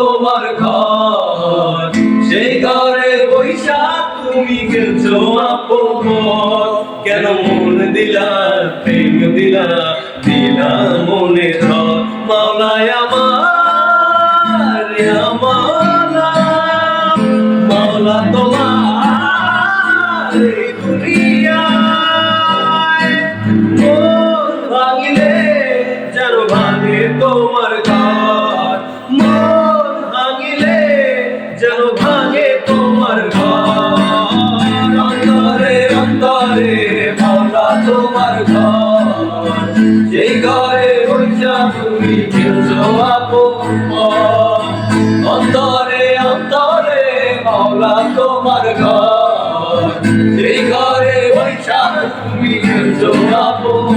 তোমার ঘর, সেই ঘরে বৈশা তুমি খেলছো আপন। কেন মন দিলা, প্রেম দিলা, দিলা মনে ধর। মাওলায় আমার মাওলা, মাওলা তোমার এই দুনিয়ায়। মন ভাঙিলে যেন ভাঙে তোমার ঘর, মন ভাঙিলে যেন ভাঙে তোমার ঘর। অন্তরে অন্তরে মাওলা তোমার ঘর, সেই ঘরে বৈশা তুমি খেলছো আপন। অন্তরে অন্তরে মাওলা তোমার ঘর, সেই ঘরে বৈশা তুমি খেলছো আপন।